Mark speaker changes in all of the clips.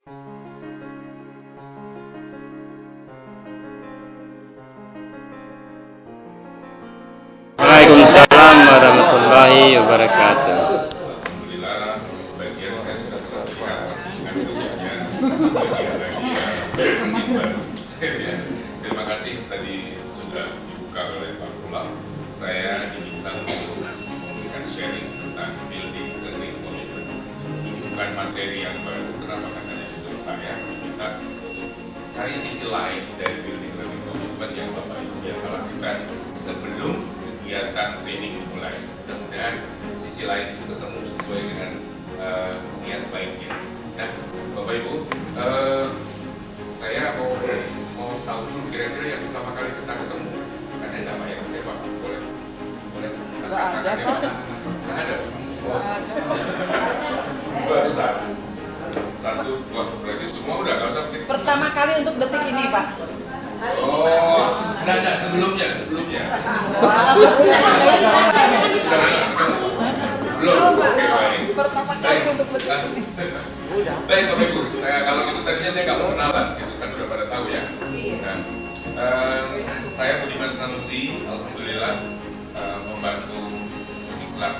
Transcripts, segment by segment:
Speaker 1: Waalaikumsalam warahmatullahi wabarakatuh.
Speaker 2: Alhamdulillah, sebagian saya sudah sampaikan masukan ilmunya, sebagian lagi ya. Terima kasih tadi sudah dibuka oleh Pak Pula. Saya diminta untuk memberikan sharing tentang building learning commitment. Ini bukan materi yang baru, kenapa katanya disuruh saya minta cari sisi lain dari building learning commitment yang Bapak Ibu biasa lakukan sebelum kegiatan training dimulai. Mudah-mudahan sisi lain itu ketemu sesuai dengan niat baiknya. Nah, Bapak Ibu, saya mau tahu dulu kira-kira yang pertama kali kita ketemu. Ada nggak Pak yang siapa? Boleh? Nggak ada. Nggak ada. Dua besar. Satu, dua. Berarti semua udah nggak usah.
Speaker 3: Pertama kali untuk detik ini, Pak.
Speaker 2: Oh, enggak sebelumnya. Belum. Oke, baik.
Speaker 3: Pertama kali untuk detik ini.
Speaker 2: Baik, Bapak Ibu. Kalau gitu tadinya saya nggak mau kenalan, itu kan udah pada tahu ya. Nah, saya Budiman Sanusi, alhamdulillah membantu iklan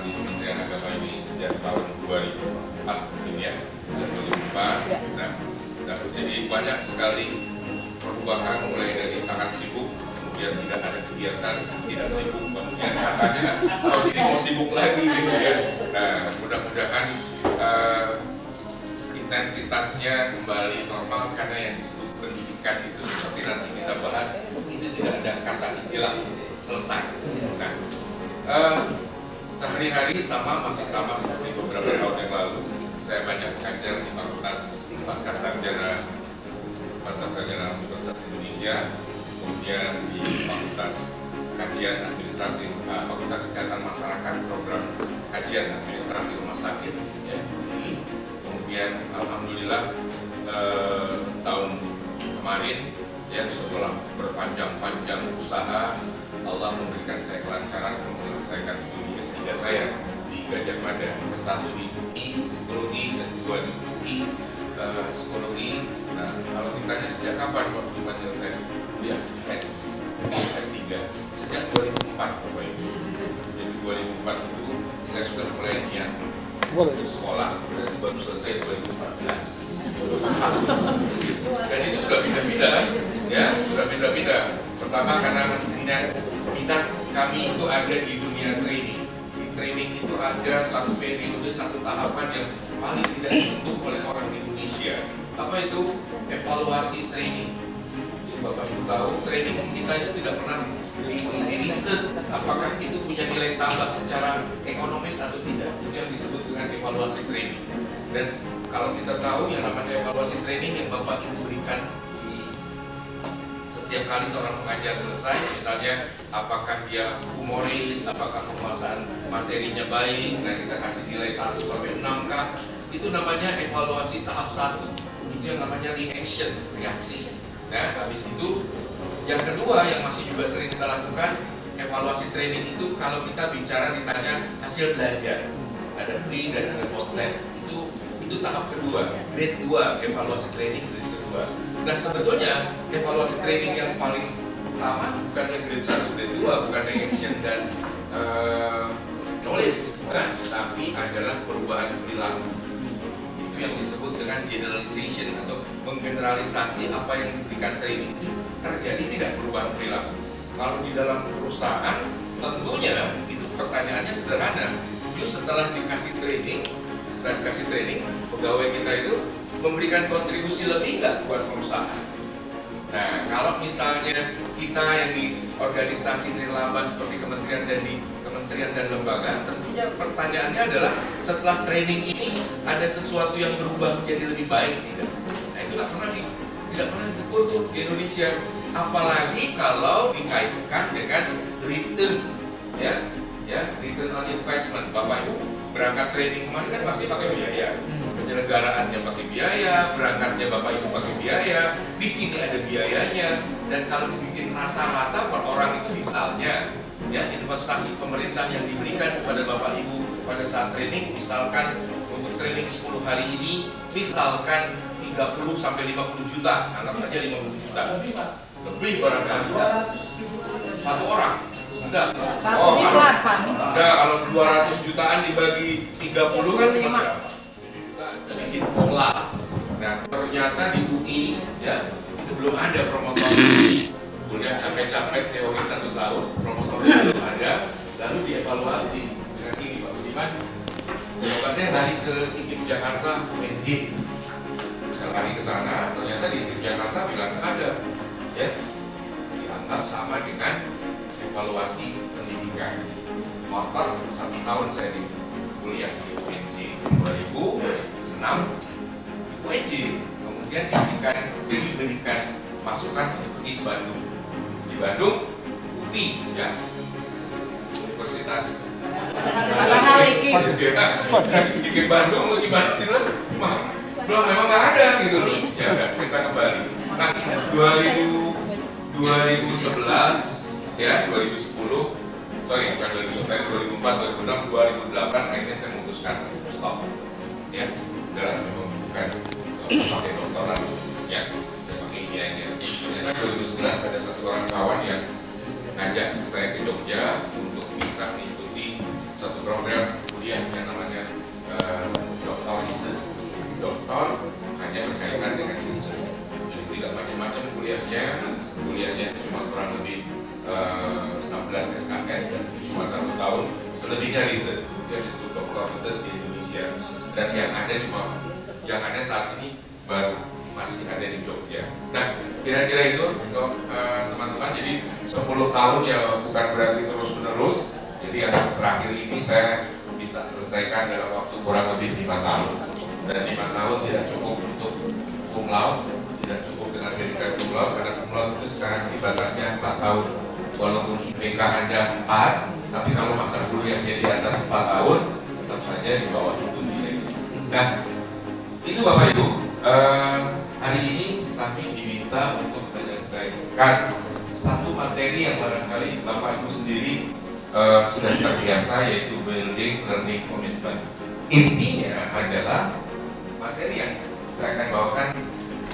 Speaker 2: di Kementerian Agama ini sejak tahun 2004 ini ya, 2004. Nah, jadi banyak sekali perubahan mulai dari sangat sibuk, kemudian tidak ada kegiatan, tidak sibuk, kemudian katanya kalau ini mau sibuk lagi gitu ya. Nah, mudah-mudahan intensitasnya kembali normal karena yang disebut pendidikan itu seperti nanti kita bahas itu tidak ada kata istilah selesai. Nah, sehari-hari masih sama seperti beberapa tahun yang lalu. Saya banyak mengajar di Fakultas Pasca Sarjana Universitas Indonesia, kemudian di Fakultas Kajian Administrasi Fakultas Kesehatan Masyarakat, program Kajian Administrasi Rumah Sakit ya, ini. Kemudian alhamdulillah tahun kemarin ya, setelah berpanjang-panjang usaha, Allah memberikan saya kelancaran menyelesaikan studi S3 saya di Gajah Mada, S1 di UI Psikologi, S2 di UI Psikologi. Nah, kalau ditanya sejak kapan waktu menyelesaikan ya S3 sejak 2004 Bapak Ibu. Jadi 2004 itu saya sudah mulai niat sekolah dan baru selesai 2014. Dan itu sudah pindah-pindah ya, sudah pindah-pindah. Pertama karena minat kami itu ada di dunia training. Di training itu ada satu periode, satu tahapan yang paling tidak disentuh oleh orang Indonesia. Apa itu? Evaluasi training. Jadi Bapak Ibu tahu, training kita itu tidak pernah riset apakah itu punya nilai tambah secara ekonomis atau tidak. Itu yang disebut dengan evaluasi training. Dan kalau kita tahu yang namanya evaluasi training yang Bapak Ibu berikan di setiap kali seorang pengajar selesai, misalnya apakah dia humoris, apakah penguasaan materinya baik, nah kita kasih nilai 1 sampai 6 kah, itu namanya evaluasi tahap 1. Itu yang namanya reaksi. Nah, habis itu yang kedua yang masih juga sering kita lakukan, evaluasi training itu kalau kita bicara ditanya hasil belajar, ada pre dan ada post test. Itu tahap kedua, grade 2, evaluasi training grade kedua. Nah, sebetulnya evaluasi training yang paling utama bukan grade 1, grade 2, bukan reaction dan knowledge, bukan, tapi adalah perubahan perilaku. Itu yang disebut dengan generalization atau menggeneralisasi apa yang diberikan training itu terjadi tidak perubahan perilaku. Kalau di dalam perusahaan, tentunya itu pertanyaannya sederhana. Setelah dikasih training, pegawai kita itu memberikan kontribusi lebih nggak buat perusahaan. Nah, kalau misalnya kita yang di organisasi nirlaba seperti kementerian dan lembaga, tentunya pertanyaannya adalah setelah training ini ada sesuatu yang berubah menjadi lebih baik tidak? Nah, itu tidak pernah diukur tuh di Indonesia. Apalagi kalau dikaitkan dengan return, return on investment. Bapak Ibu berangkat training kemarin kan pasti pakai biaya, penyelenggaraannya pakai biaya, berangkatnya Bapak Ibu pakai biaya, di sini ada biayanya. Dan kalau dibikin rata-rata per orang itu misalnya ya investasi pemerintah yang diberikan kepada Bapak Ibu pada saat training, misalkan untuk training 10 hari ini, misalkan 30 sampai 50 juta, anggap aja 50 juta. Lebih barangkali satu orang. Enggak.
Speaker 3: Satu diklat, Pak.
Speaker 2: Enggak, kalau 200 jutaan dibagi 30 kan cuma berapa? 7 jutaan. Sedikit lah. Nah, ternyata di UI ya itu belum ada promotor. Udah capek-capek teori 1 tahun, promotor belum ada, lalu dievaluasi dengan ini Pak Budiman. Jawabannya lari ke IKIP Jakarta, UNJ. Saya lari ke sana, ternyata di IKIP Jakarta bilang ada, ya. Dianggap sama dengan evaluasi pendidikan. Total 1 tahun saya di kuliah di UNJ 2006. UNJ kemudian diberikan masukan untuk pergi ke Bandung. Di Bandung, UPI, ya, Universitas
Speaker 3: Padahal
Speaker 2: di Bandung, di Bandung itu belum memang nggak ada gitu terus ya kita kembali. Nah 2011 ya 2010 sorry bukan 2004 2006 2008 akhirnya saya memutuskan stop ya dalam memang bukan pakai doktorat ya saya pakai ini aja. Ternyata 2011 ada satu orang kawan yang ngajak saya ke Jogja untuk bisa mengikuti satu program kuliah yang namanya doktor riset. Doktor hanya berkaitan dengan riset. Jadi tidak macam-macam kuliahnya cuma kurang lebih 16 SKS dan cuma 1 tahun. Selebihnya riset. Dia disebut doktor riset di Indonesia. Dan yang ada saat ini baru masih ada di Jogja. Nah, kira-kira itu untuk teman-teman. Jadi 10 tahun ya bukan berarti terus-menerus. Jadi yang terakhir ini saya bisa selesaikan dalam waktu kurang lebih 5 tahun. Dan 5 tahun tidak cukup untuk cum laude, tidak cukup dengan pendidikan cum laude, karena cum laude itu sekarang dibatasnya 4 tahun. Walaupun IPK Anda 4, tapi kalau masa kuliahnya di atas 4 tahun, tetap saja di bawah itu nilai. Nah, itu Bapak Ibu. Hari ini kami diminta untuk menyelesaikan satu materi yang barangkali Bapak Ibu sendiri sudah terbiasa, yaitu building learning commitment. Intinya adalah materi yang saya akan bawakan,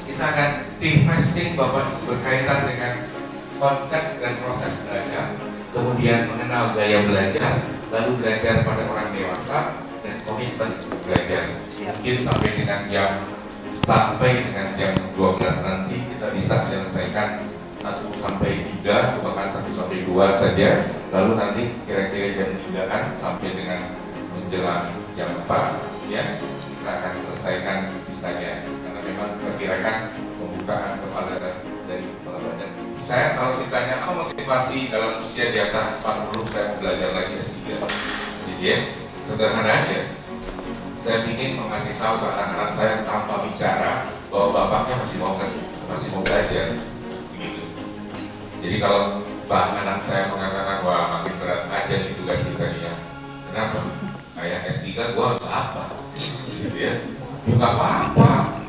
Speaker 2: kita akan divesting Bapak Ibu berkaitan dengan konsep dan proses belajar, kemudian mengenal gaya belajar, lalu belajar pada orang dewasa, dan komitmen belajar. Mungkin sampai dengan jam 12 nanti kita bisa menyelesaikan 1 sampai 3 atau bahkan 1 sampai 2 saja. Lalu nanti kira-kira jam 3-an sampai dengan menjelang jam 4 ya kita akan selesaikan sisanya, karena memang perkirakan pembukaan kepala dari kepala badan. Saya kalau ditanya apa motivasi dalam usia di atas 40 saya mau belajar lagi S3. Jadi ya sederhana aja. Saya ingin mengasih tahu ke anak-anak saya tanpa bicara bahwa bapaknya masih mau belajar. Begitu. Jadi kalau anak saya mengatakan wah makin berat aja nih tugas kita nih ya. Kenapa? Kayak S3 gua harus apa? Gitu ya. Ya nggak apa-apa.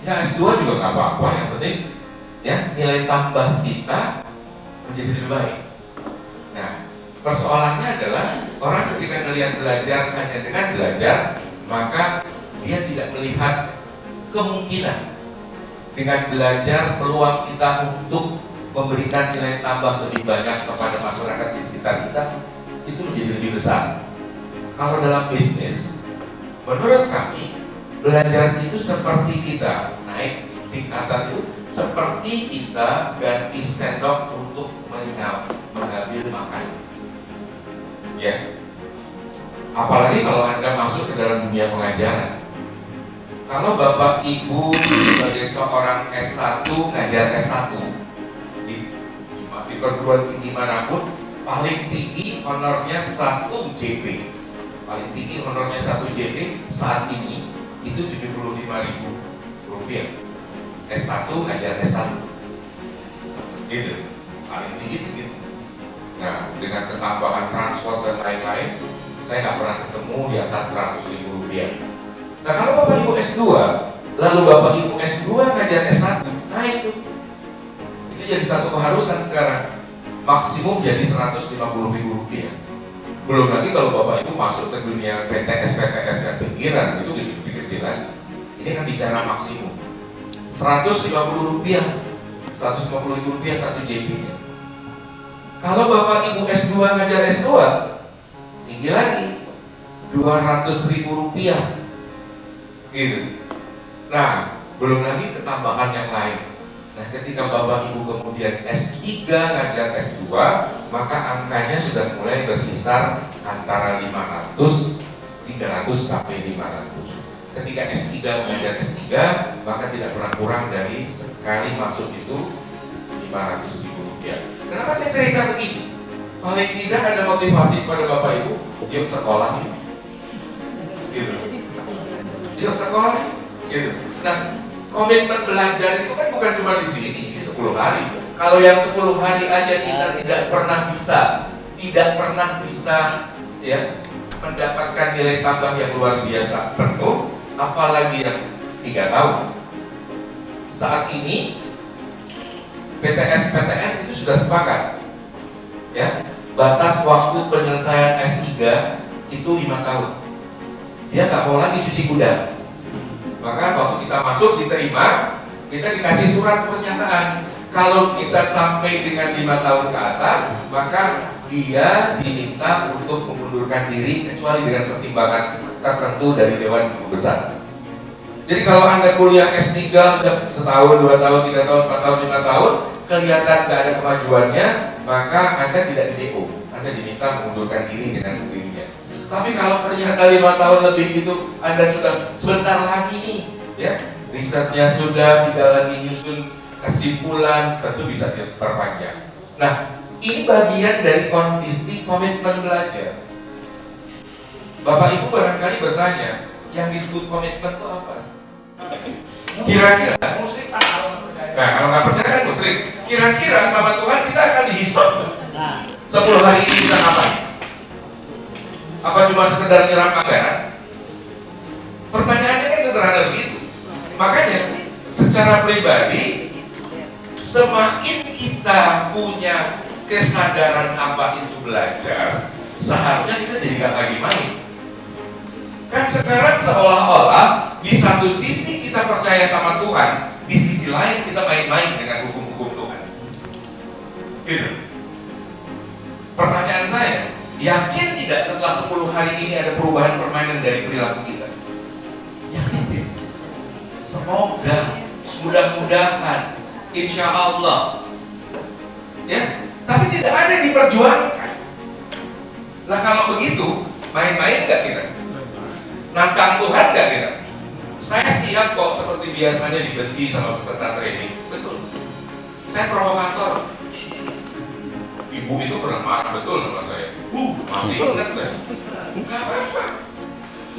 Speaker 2: Ya S2 juga nggak apa-apa. Yang penting ya nilai tambah kita menjadi lebih baik. Nah, persoalannya adalah orang ketika melihat belajar hanya dengan belajar, maka dia tidak melihat kemungkinan dengan belajar peluang kita untuk memberikan nilai tambah lebih banyak kepada masyarakat di sekitar kita itu menjadi lebih besar. Kalau dalam bisnis, menurut kami belajar itu seperti kita naik tingkatan itu seperti kita ganti sendok untuk mengambil makan. Ya. Apalagi kalau Anda masuk ke dalam dunia pengajaran. Kalau Bapak Ibu sebagai seorang S1 ngajar S1 di perguruan tinggi manapun, paling tinggi honornya 1 JP. Paling tinggi honornya 1 JP saat ini itu Rp75.000. S1 ngajar S1. Gitu. Paling tinggi segitu. Nah, dengan ketambahan transport dan lain-lain, saya nggak pernah ketemu di atas Rp100.000. Nah, kalau Bapak Ibu S2, lalu Bapak Ibu S2 ngajar S1, nah itu jadi satu keharusan sekarang. maksimum jadi 150.000 rupiah. Belum lagi kalau Bapak Ibu masuk ke dunia PTS dan pikiran, itu lebih kecil lagi. Ini kan bicara maksimum 150 rupiah, 150.000 rupiah satu JP-nya. Kalau Bapak Ibu S2 ngajar S2, tinggi lagi 200.000 rupiah, gitu. Nah, belum lagi ketambahan yang lain. Nah, ketika Bapak Ibu kemudian S3 ngajar S2, maka angkanya sudah mulai berkisar antara 500, 300 sampai 500. Ketika S3 mengajar S3, maka tidak pernah kurang dari sekali masuk itu 500.000 rupiah. Kenapa saya cerita begini? Paling tidak ada motivasi kepada Bapak Ibu, yuk sekolah ini, gitu. Yuk sekolah, gitu. Nah, komitmen belajar itu kan bukan cuma di sini, ini 10 hari. Kalau yang 10 hari aja kita tidak pernah bisa ya mendapatkan nilai tambah yang luar biasa penuh, apalagi yang 3 tahun. Saat ini PTS PTN itu sudah sepakat, ya, batas waktu penyelesaian S3 itu 5 tahun. Dia nggak mau lagi cuci kuda. Maka waktu kita masuk diterima, kita dikasih surat pernyataan. Kalau kita sampai dengan 5 tahun ke atas, maka dia diminta untuk mengundurkan diri kecuali dengan pertimbangan tertentu dari Dewan Guru Besar. Jadi kalau Anda kuliah S3 setahun, 2 tahun, 3 tahun, 4 tahun, 5 tahun, kelihatan tidak ada kemajuannya, maka Anda tidak di-DO. Anda diminta mengundurkan diri dengan sendirinya. Tapi kalau ternyata 5 tahun lebih itu Anda sudah sebentar lagi nih, ya, risetnya sudah, tidak lagi nyusun kesimpulan, tentu bisa diperpanjang. Nah, ini bagian dari kondisi komitmen belajar. Bapak Ibu barangkali bertanya, yang disebut komitmen itu apa? Kira-kira, nah kalau nggak percaya kan musyrik. Kira-kira sama Tuhan kita akan dihisap 10 hari ini kita ngapain? Apa cuma sekedar nyiram anggaran? Pertanyaannya kan sederhana begitu. Makanya secara pribadi, semakin kita punya kesadaran apa itu belajar, seharusnya kita jadi nggak lagi main. Kan sekarang seolah-olah di satu sisi kita percaya sama Tuhan, di sisi lain kita main-main dengan hukum-hukum Tuhan. Gitu. Pertanyaan saya, yakin tidak setelah 10 hari ini ada perubahan permainan dari perilaku kita? Yakin tidak? Semoga, mudah-mudahan, insya Allah. Ya, tapi tidak ada yang diperjuangkan. Nah kalau begitu, main-main nggak kita? Nantang Tuhan nggak kita? Saya siap kok seperti biasanya dibenci sama peserta training. Betul. Saya provokator. Ibu itu pernah marah betul sama saya. Masih ingat saya. Nggak apa-apa.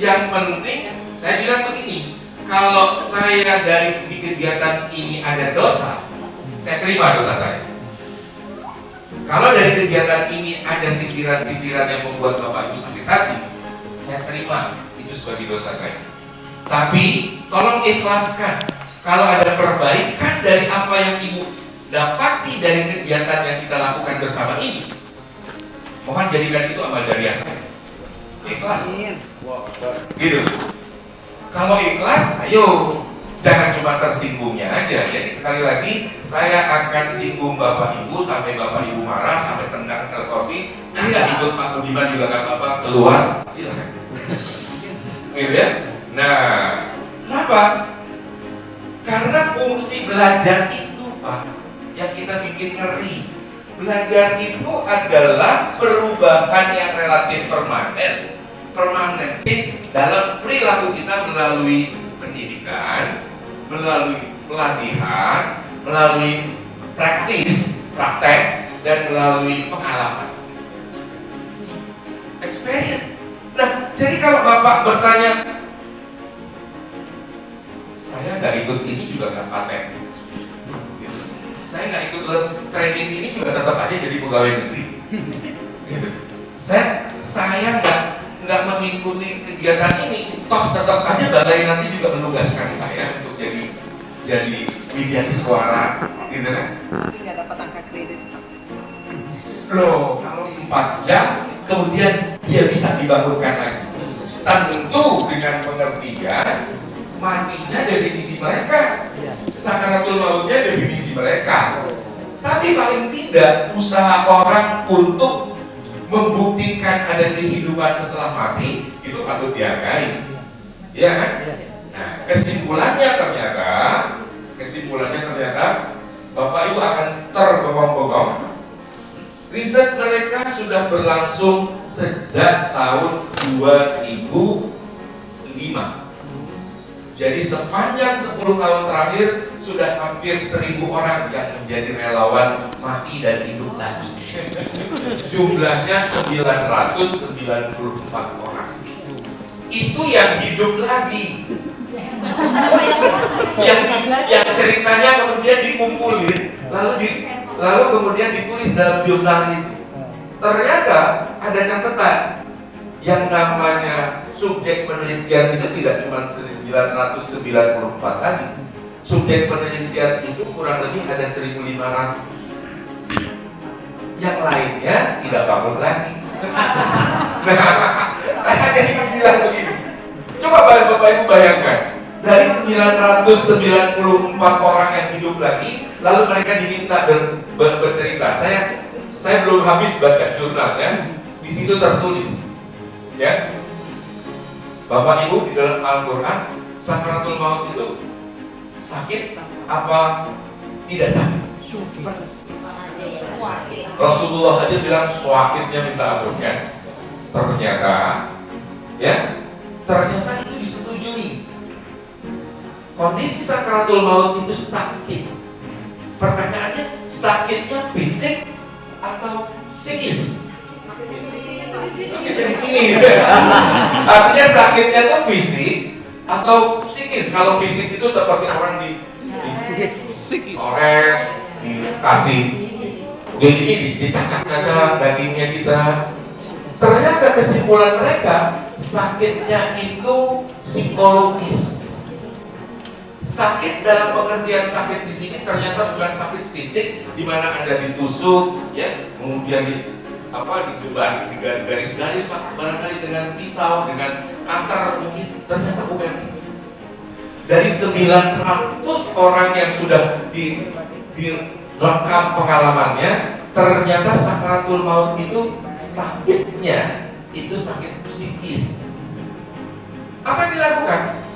Speaker 2: Yang penting saya bilang begini, kalau saya dari di kegiatan ini ada dosa, saya terima dosa saya. Kalau dari kegiatan ini ada sindiran-sindiran yang membuat Bapak Ibu sakit hati, saya terima itu sebagai dosa saya. Tapi tolong ikhlaskan. Kalau ada perbaikan dari apa yang Ibu dapati dari kegiatan yang kita lakukan bersama ini, mohon jadikan itu amal jariah saya. Ikhlas. Gitu. Kalau ikhlas, ayo. Jangan cuma tersinggungnya aja. Jadi sekali lagi saya akan singgung Bapak Ibu sampai Bapak Ibu marah, sampai tendang terkosi. Anda ikut Pak Budiman juga gak apa-apa, keluar, silakan. Gitu ya. Nah, kenapa? Karena fungsi belajar itu, Pak, yang kita bikin ngeri. Belajar itu adalah perubahan yang relatif permanen change dalam perilaku kita melalui pendidikan, melalui pelatihan, melalui praktek, dan melalui pengalaman, experience. Nah, jadi kalau Bapak bertanya, saya nggak ikut ini juga nggak paten, saya nggak ikut training ini juga tetap aja jadi pegawai negeri. Saya nggak mengikuti kegiatan ini, toh tetap aja balai nanti juga menugaskan saya untuk jadi media suara, gitu kan?
Speaker 3: Nggak dapat angka kredit.
Speaker 2: Loh, kalau 4 jam kemudian dia bisa dibangunkan lagi. Tentu dengan pengertian matinya definisi mereka, sakaratul mautnya definisi mereka. Tapi paling tidak usaha orang untuk membuktikan ada kehidupan setelah mati itu patut dihargai, ya kan? Nah, kesimpulannya ternyata Bapak Ibu akan terbengong-bengong. Riset mereka sudah berlangsung sejak tahun 2005. Jadi sepanjang 10 tahun terakhir sudah hampir 1.000 orang yang menjadi relawan mati dan hidup lagi. Jumlahnya 994 orang. Itu yang hidup lagi. yang ceritanya kemudian dikumpulin, lalu kemudian ditulis dalam jurnal itu. Ternyata ada catatan, yang namanya subjek penelitian itu tidak cuma 994 tadi. Subjek penelitian itu kurang lebih ada 1.500. Yang lainnya tidak bangun lagi. Nah, saya jadi bilang begini. Coba Bapak Ibu bayangkan, dari 994 orang yang hidup lagi, lalu mereka diminta bercerita. Saya belum habis baca jurnalnya. Di situ tertulis, ya, Bapak Ibu, di dalam Al-Quran, sakaratul maut itu sakit apa tidak sakit? Rasulullah aja bilang sakitnya minta ampun, kan? Ternyata itu disetujui. Kondisi sakaratul maut itu sakit. Pertanyaannya, sakitnya fisik atau psikis? Sakitnya di sini. Artinya sakitnya itu fisik atau psikis? Kalau fisik itu seperti orang ores, dikasih ini dicacak-cacak dagingnya kita. Ternyata kesimpulan mereka, sakitnya itu psikologis. Sakit dalam pengertian sakit di sini ternyata bukan sakit fisik, di mana Anda ditusuk, ya, kemudian digaris barangkali dengan pisau, dengan kanker mungkin. Ternyata bukan. Dari 900 orang yang sudah direkam pengalamannya, ternyata sakaratul maut itu sakitnya itu sakit psikis. Apa yang dilakukan?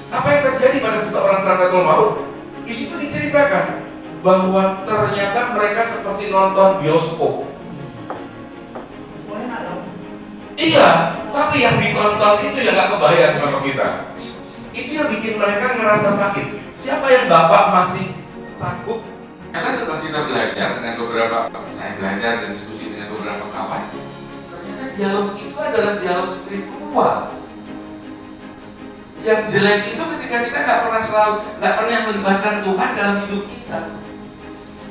Speaker 2: Apa yang terjadi pada seseorang sakaratul maut? Di situ diceritakan bahwa ternyata mereka seperti nonton bioskop. Iya, tapi yang ditonton itu ya gak kebayang sama kita. Itu yang bikin mereka ngerasa sakit. Siapa yang Bapak masih sanggup? Karena setelah kita belajar dengan saya belajar dan diskusi dengan beberapa kawan, ternyata dialog itu adalah dialog spiritual. Yang jelek itu ketika kita nggak pernah melibatkan Tuhan dalam hidup kita.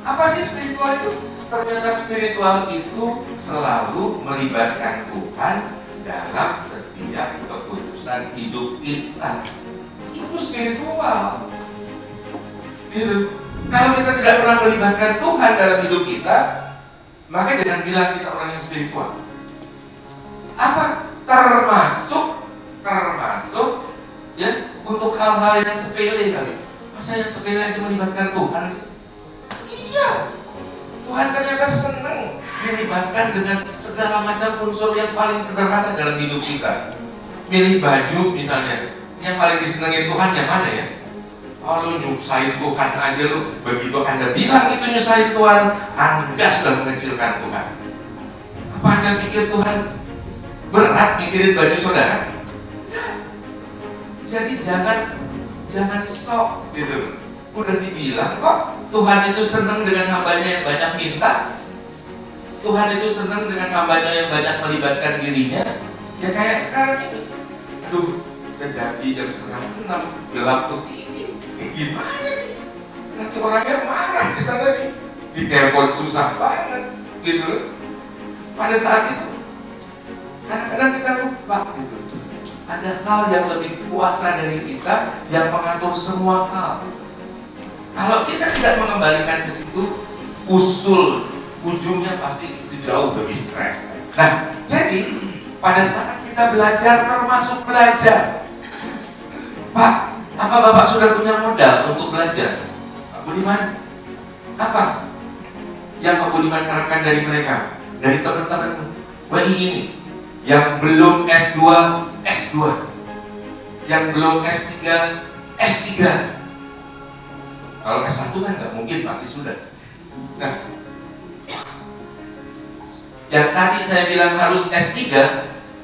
Speaker 2: Apa sih spiritual itu? Ternyata spiritual itu selalu melibatkan Tuhan dalam setiap keputusan hidup kita. Itu spiritual. Gitu. Kalau kita tidak pernah melibatkan Tuhan dalam hidup kita, maka jangan bilang kita orang yang spiritual. Apa? Termasuk ya, untuk hal-hal yang sepele kali. Masa yang sepele itu melibatkan Tuhan sih? Iya. Tuhan ternyata senang dilibatkan dengan segala macam unsur yang paling sederhana dalam hidup kita. Milih baju misalnya, yang paling disenangi Tuhan yang mana ya? Oh, lu nyusahin Tuhan aja lu. Begitu Anda bilang itu nyusahin Tuhan, Anda sudah mengecilkan Tuhan. Apa Anda pikir Tuhan berat mikirin baju saudara? Jadi jangan sok gitu. Udah dibilang kok Tuhan itu senang dengan hambanya yang banyak minta. Tuhan itu senang dengan hambanya yang banyak melibatkan dirinya. Ya kayak sekarang itu. Aduh, sedati jam 5:30 gelap begini. Gimana nih? Nanti orangnya marah di sana nih. Di telepon susah banget gitu. Pada saat itu kadang-kadang kita lupa gitu. Ada hal yang lebih kuasa dari kita yang mengatur semua hal. Kalau kita tidak mengembalikan ke situ, ujungnya pasti
Speaker 4: jauh lebih stres. Nah, jadi pada saat kita belajar, termasuk belajar, Pak, apa Bapak sudah punya modal untuk belajar? Pak Budiman, apa yang Pak Budiman harapkan dari mereka, dari teman-teman? Wah, ini yang belum S2, S2, yang belum S3, S3. Kalau S1 kan nggak mungkin, pasti sudah. Nah, yang tadi saya bilang harus S3,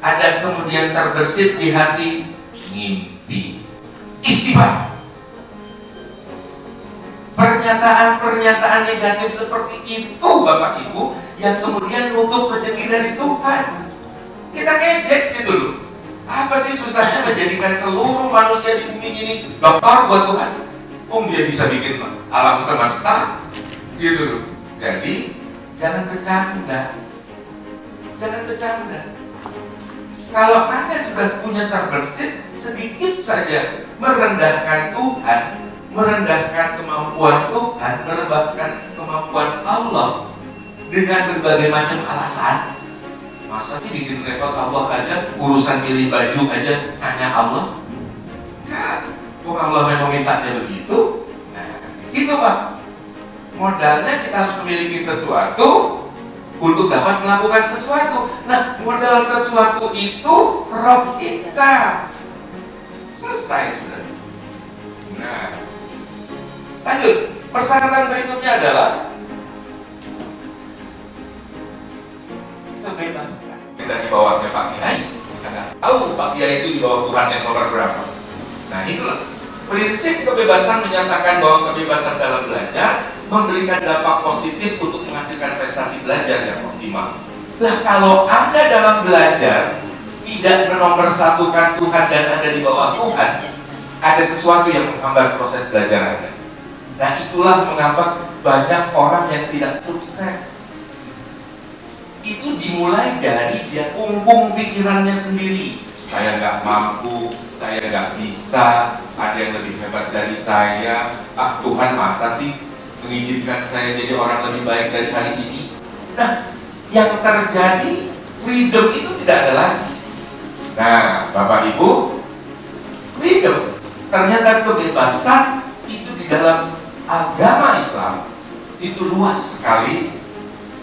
Speaker 4: ada kemudian terbersit di hati mimpi. Istighfar. Pernyataan-pernyataan negatif seperti itu, Bapak Ibu, yang kemudian nutup rezeki dari Tuhan. Kita ngejek gitu loh. Apa sih susahnya menjadikan seluruh manusia di bumi ini dokter buat Tuhan? Dia bisa bikin alam semesta, gitu loh. Jadi jangan bercanda. Jangan bercanda. Kalau Anda sudah punya terbersit sedikit saja merendahkan Tuhan, merendahkan kemampuan Tuhan, merendahkan kemampuan Allah dengan berbagai macam alasan. Masa sih bikin repot Allah aja, urusan pilih baju aja tanya Allah? Enggak. Kok Allah memang mintanya begitu? Nah, di situ Pak. Modalnya kita harus memiliki sesuatu untuk dapat melakukan sesuatu. Nah, modal sesuatu itu roh kita. Selesai sudah. Nah, lanjut. Persyaratan berikutnya adalah kebebasan. Kita di bawahnya Pak Kiai. Kita nggak tahu Pak Kiai itu di bawah Tuhan yang nomor berapa. Nah, itulah prinsip kebebasan, menyatakan bahwa kebebasan dalam belajar memberikan dampak positif untuk menghasilkan prestasi belajar yang optimal. Nah, kalau Anda dalam belajar tidak menomorsatukan Tuhan dan Anda di bawah Tuhan, ada sesuatu yang menghambat proses belajar Anda. Nah, itulah mengapa banyak orang yang tidak sukses. Itu dimulai dari dia umpung pikirannya sendiri. Saya nggak mampu, saya nggak bisa, ada yang lebih hebat dari saya. Tuhan masa sih mengizinkan saya jadi orang lebih baik dari hari ini? Nah, yang terjadi freedom itu tidak ada lagi. Nah, Bapak Ibu, freedom, ternyata kebebasan itu di dalam agama Islam itu luas sekali.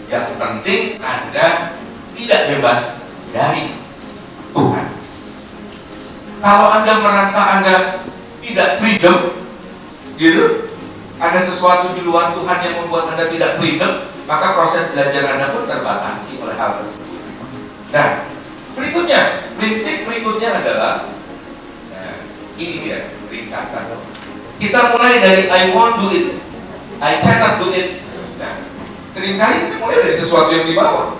Speaker 4: Yang penting Anda tidak bebas dari Tuhan. Kalau Anda merasa Anda tidak freedom, gitu, ada sesuatu di luar Tuhan yang membuat Anda tidak freedom, maka proses belajar Anda pun terbatasi oleh hal tersebut. Nah, berikutnya, prinsip berikutnya adalah, nah, ini dia ringkasan. Kita mulai dari I won't do it, I cannot do it. Nah, seringkali kita mulai dari sesuatu yang di bawah.